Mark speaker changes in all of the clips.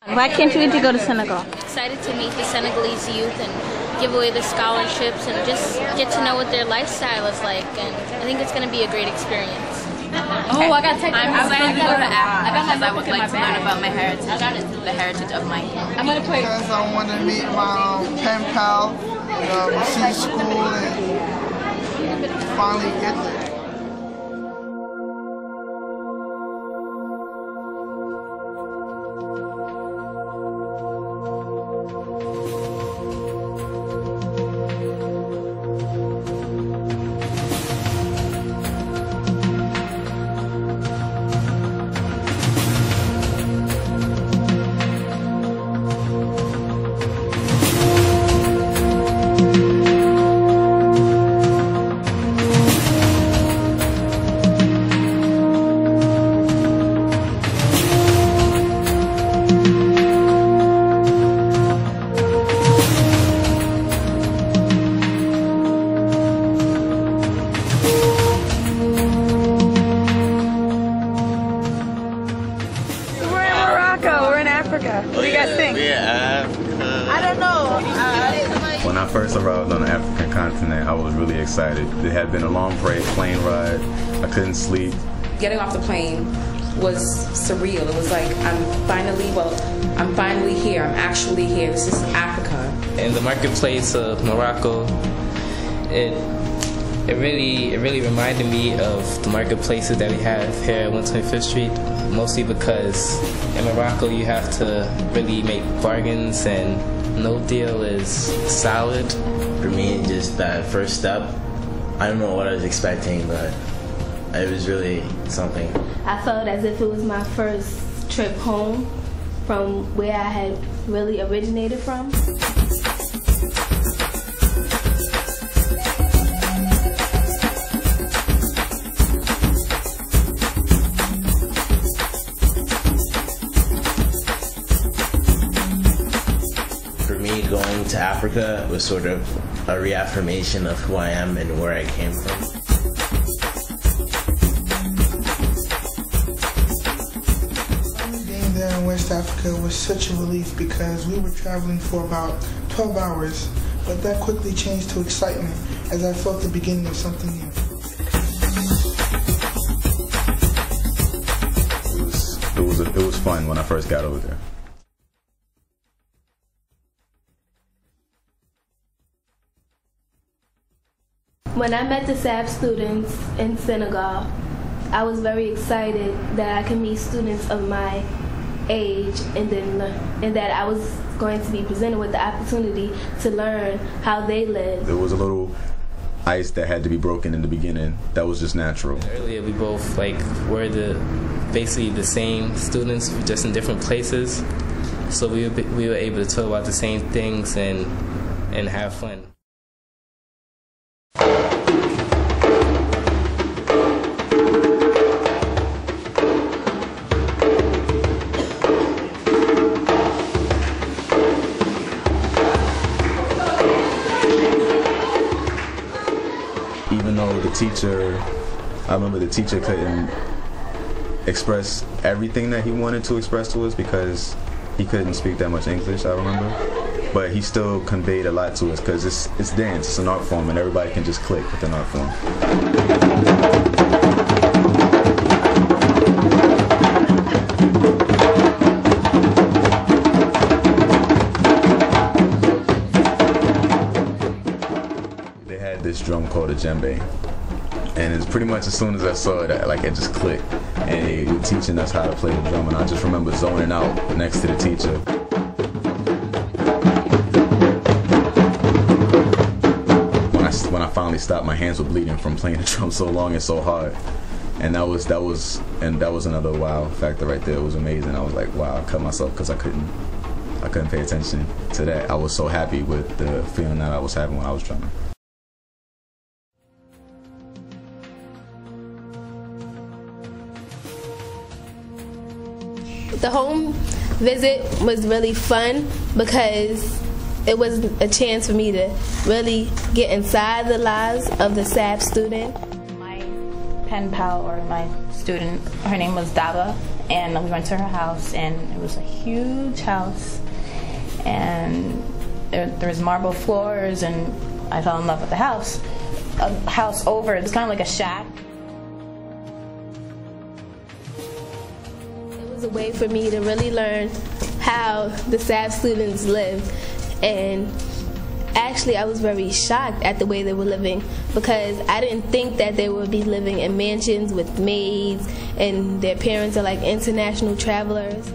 Speaker 1: Why can't you wait to go to Senegal?
Speaker 2: Excited to meet the Senegalese youth and give away the scholarships and just get to know what their lifestyle is like. And I think it's going to be a great experience.
Speaker 3: Oh, I got technical.
Speaker 4: I'm excited to go to Africa because I would like to learn about my heritage, the heritage of my country.
Speaker 3: I'm going to play.
Speaker 5: Because I want to meet my pen pal, see the school, and finally get there.
Speaker 1: What do you guys think?
Speaker 5: I don't know.
Speaker 6: When I first arrived on the African continent, I was really excited. It had been a long plane ride. I couldn't sleep.
Speaker 7: Getting off the plane was surreal. It was like I'm finally here. I'm actually here. This is Africa.
Speaker 8: In the marketplace of Morocco, it really reminded me of the marketplaces that we have here at 125th Street, mostly because in Morocco you have to really make bargains and no deal is solid.
Speaker 9: For me, just that first step, I don't know what I was expecting, but it was really something.
Speaker 10: I felt as if it was my first trip home from where I had really originated from.
Speaker 9: For me, going to Africa was sort of a reaffirmation of who I am and where I came from.
Speaker 5: Being there in West Africa was such a relief because we were traveling for about 12 hours, but that quickly changed to excitement as I felt the beginning of something new.
Speaker 6: It was fun when I first got over there.
Speaker 10: When I met the SAB students in Senegal, I was very excited that I could meet students of my age and that I was going to be presented with the opportunity to learn how they live.
Speaker 6: There was a little ice that had to be broken in the beginning. That was just natural.
Speaker 8: Earlier we both were basically the same students, just in different places. So we were able to talk about the same things and have fun.
Speaker 6: Even though I remember the teacher couldn't express everything that he wanted to express to us because he couldn't speak that much English, I remember. But he still conveyed a lot to us because it's dance, it's an art form, and everybody can just click with an art form. They had this drum called a djembe, and it's pretty much as soon as I saw it, it just clicked. And they were teaching us how to play the drum, and I just remember zoning out next to the teacher. When I finally stopped, my hands were bleeding from playing the drum so long and so hard, and that was another wow factor right there. It was amazing. I was like, wow, I cut myself because I couldn't pay attention to that. I was so happy with the feeling that I was having when I was drumming.
Speaker 10: The home visit was really fun because it was a chance for me to really get inside the lives of the SAB student.
Speaker 4: My pen pal, or my student, her name was Daba,
Speaker 11: and we went to her house, and it was a huge house, and there was marble floors, and I fell in love with the house. A house over, it's kind of like a shack.
Speaker 10: It was a way for me to really learn how the SAP students live, and actually I was very shocked at the way they were living, because I didn't think that they would be living in mansions with maids and their parents are like international travelers.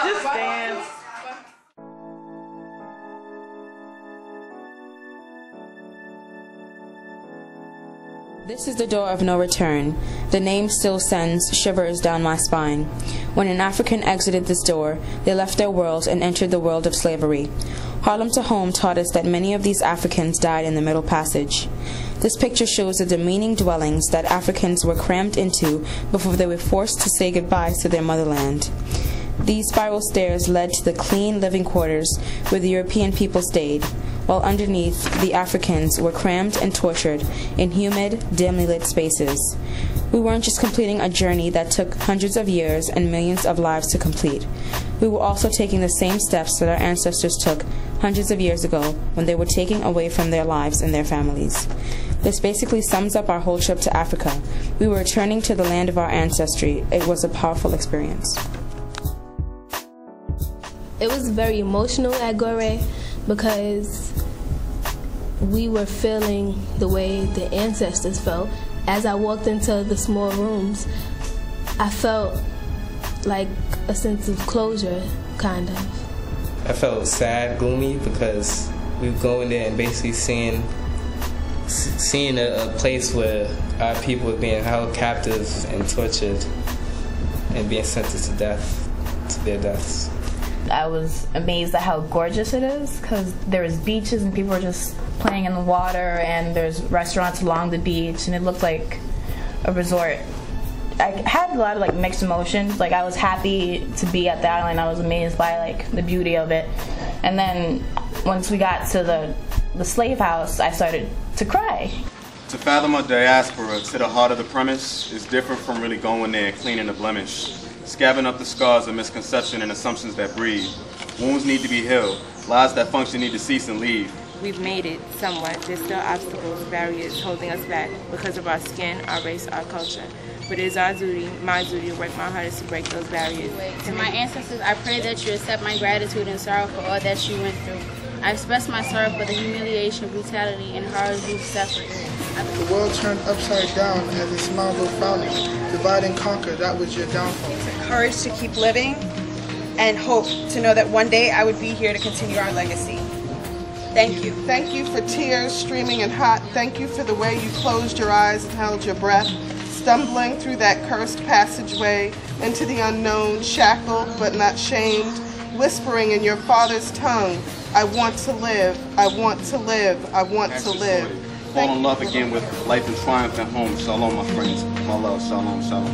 Speaker 1: Just dance.
Speaker 7: This is the door of no return. The name still sends shivers down my spine. When an African exited this door, they left their world and entered the world of slavery. Harlem to Home taught us that many of these Africans died in the Middle Passage. This picture shows the demeaning dwellings that Africans were crammed into before they were forced to say goodbye to their motherland. These spiral stairs led to the clean living quarters where the European people stayed, while underneath, the Africans were crammed and tortured in humid, dimly lit spaces. We weren't just completing a journey that took hundreds of years and millions of lives to complete. We were also taking the same steps that our ancestors took hundreds of years ago when they were taking away from their lives and their families. This basically sums up our whole trip to Africa. We were returning to the land of our ancestry. It was a powerful experience.
Speaker 10: It was very emotional at Gore because we were feeling the way the ancestors felt. As I walked into the small rooms, I felt like a sense of closure, kind of.
Speaker 8: I felt sad, gloomy, because we were going there and basically seeing a place where our people were being held captive and tortured and being sentenced to death, to their deaths.
Speaker 11: I was amazed at how gorgeous it is, because there was beaches and people were just playing in the water, and there's restaurants along the beach, and it looked like a resort. I had a lot of mixed emotions. I was happy to be at the island. I was amazed by the beauty of it, and then once we got to the slave house, I started to cry.
Speaker 12: To fathom a diaspora to the heart of the premise is different from really going there and cleaning the blemish. Scabbing up the scars of misconception and assumptions that breed. Wounds need to be healed. Lies that function need to cease and leave.
Speaker 13: We've made it somewhat. There's still obstacles, barriers holding us back because of our skin, our race, our culture. But it is our duty, my duty, to work my hardest to break those barriers.
Speaker 14: To my ancestors, I pray that you accept my gratitude and sorrow for all that you went through. I express my sorrow for the humiliation, brutality, and horrors you've suffered.
Speaker 5: The world turned upside down as a smiled frowning. Divide and conquer, that was your downfall.
Speaker 15: Courage to keep living and hope to know that one day I would be here to continue our legacy. Thank you.
Speaker 16: Thank you for tears streaming and hot. Thank you for the way you closed your eyes and held your breath, stumbling through that cursed passageway into the unknown, shackled but not shamed, whispering in your father's tongue, I want to live, I want to live, I want to live.
Speaker 12: Fall in love again with life and triumph at home. Shalom, my friends. My love, shalom, shalom.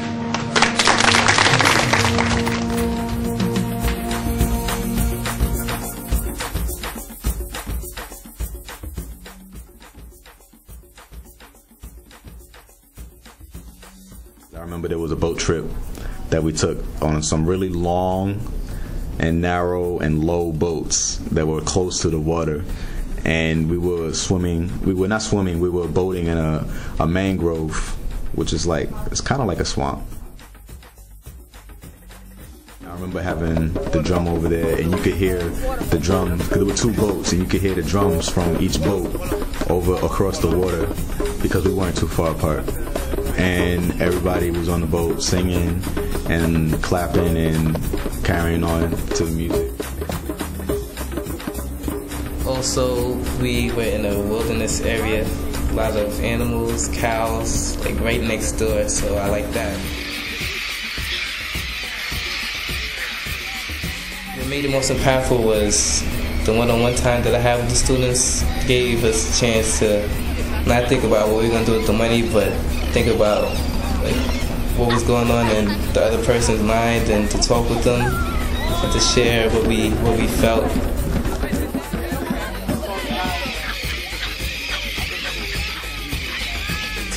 Speaker 6: I remember there was a boat trip that we took on some really long and narrow and low boats that were close to the water. And we were swimming, we were not swimming, we were boating in a mangrove, which is it's kind of like a swamp. I remember having the drum over there, and you could hear the drums, because there were two boats, and you could hear the drums from each boat across the water, because we weren't too far apart. And everybody was on the boat singing and clapping and carrying on to the music.
Speaker 8: Also, we were in a wilderness area, a lot of animals, cows, right next door, so I like that. What made it most impactful was the one-on-one time that I had with the students. Gave us a chance to not think about what we were going to do with the money, but think about what was going on in the other person's mind, and to talk with them, and to share what we felt.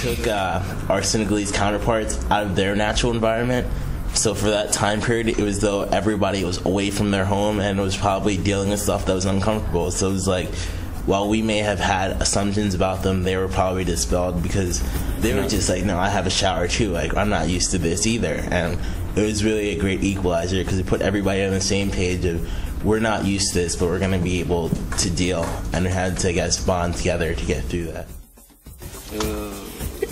Speaker 9: took our Senegalese counterparts out of their natural environment. So for that time period, it was though everybody was away from their home and was probably dealing with stuff that was uncomfortable. So it was like, while we may have had assumptions about them, they were probably dispelled because they were just like, no, I have a shower too. Like, I'm not used to this either. And it was really a great equalizer because it put everybody on the same page of, we're not used to this, but we're going to be able to deal. And we had to, I guess, bond together to get through that.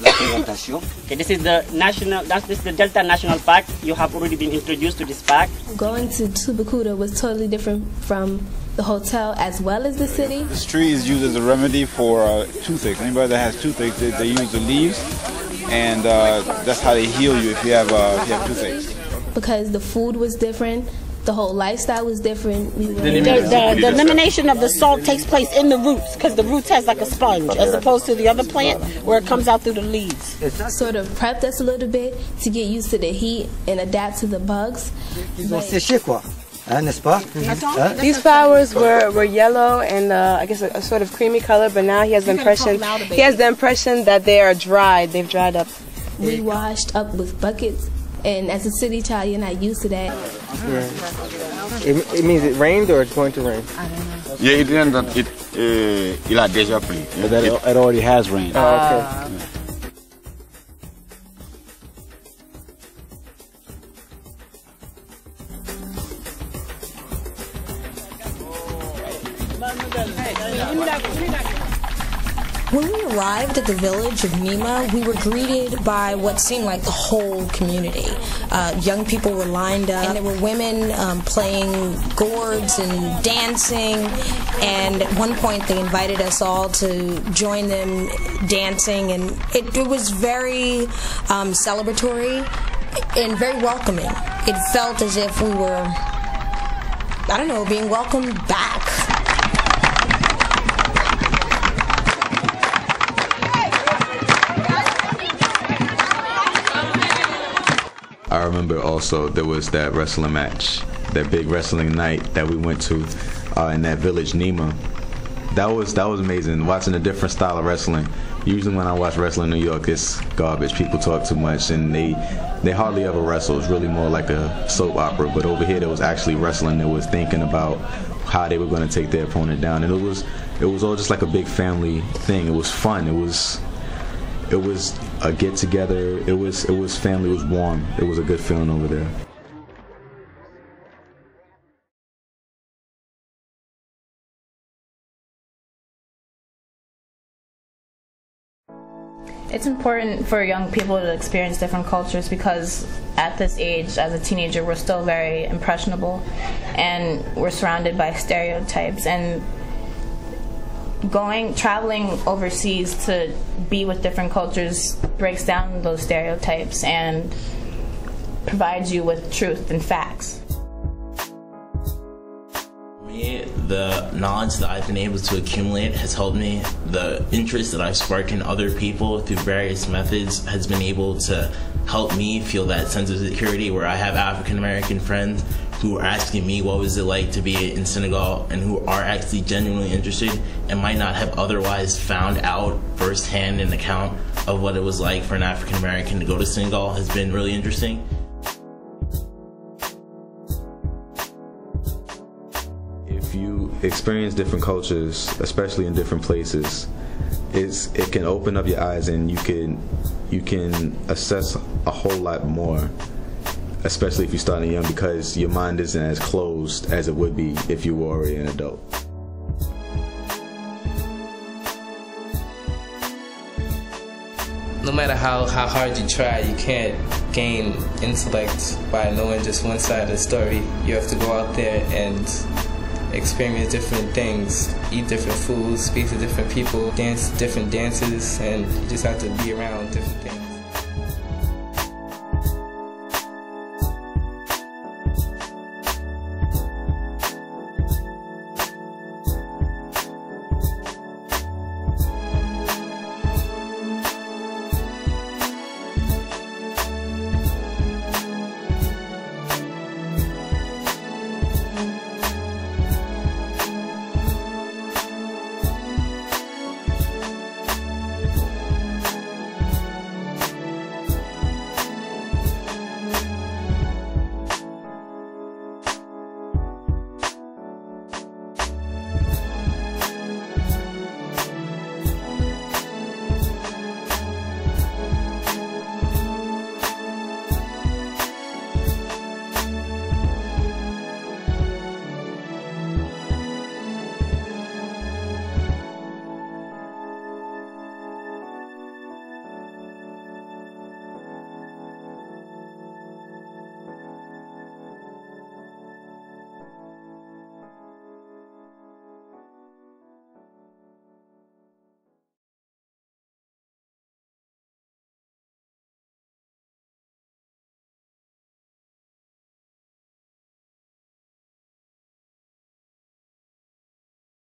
Speaker 17: Okay, this is the Delta National Park. You have already been introduced to this park.
Speaker 10: Going to Tubacuda was totally different from the hotel as well as the city.
Speaker 18: This tree is used as a remedy for toothache. Anybody that has toothache, they use the leaves, and that's how they heal you if you have toothache.
Speaker 10: Because the food was different. The whole lifestyle was different.
Speaker 19: The elimination of the salt takes place in the roots because the roots has like a sponge as opposed to the other plant where it comes out through the leaves.
Speaker 10: It sort of prepped us a little bit to get used to the heat and adapt to the bugs.
Speaker 20: These flowers were yellow and I guess a sort of creamy color, but now he has the impression that they are dried. They've dried up.
Speaker 10: We washed up with buckets. And as a city child, you're not used to that.
Speaker 20: Yeah. It means it rained or it's going to rain?
Speaker 21: I don't know. Yeah, it rained. Il a déjà plu.
Speaker 18: It already has rained.
Speaker 20: Oh, okay.
Speaker 22: When we arrived at the village of Nima, we were greeted by what seemed like the whole community. Young people were lined up, and there were women playing gourds and dancing, and at one point they invited us all to join them dancing, and it was very celebratory and very welcoming. It felt as if we were, I don't know, being welcomed back.
Speaker 6: I remember also there was that wrestling match, that big wrestling night that we went to in that village, Nima. That was amazing, watching a different style of wrestling. Usually when I watch wrestling in New York, it's garbage. People talk too much and they hardly ever wrestle. It's really more like a soap opera. But over here, there was actually wrestling. They was thinking about how they were going to take their opponent down. And it was all just like a big family thing. It was fun. It was a get together. It was family. It was warm. It was a good feeling over there.
Speaker 11: It's important for young people to experience different cultures because at this age, as a teenager, we're still very impressionable and we're surrounded by stereotypes, and traveling overseas to be with different cultures breaks down those stereotypes and provides you with truth and facts.
Speaker 9: The knowledge that I've been able to accumulate has helped me. The interest that I've sparked in other people through various methods has been able to help me feel that sense of security where I have African American friends who are asking me what was it like to be in Senegal and who are actually genuinely interested and might not have otherwise found out firsthand an account of what it was like for an African American to go to Senegal has been really interesting.
Speaker 6: If you experience different cultures, especially in different places, it can open up your eyes and you can assess a whole lot more, especially if you're starting young, because your mind isn't as closed as it would be if you were already an adult.
Speaker 8: No matter how hard you try, you can't gain intellect by knowing just one side of the story. You have to go out there and experience different things, eat different foods, speak to different people, dance different dances, and you just have to be around different things.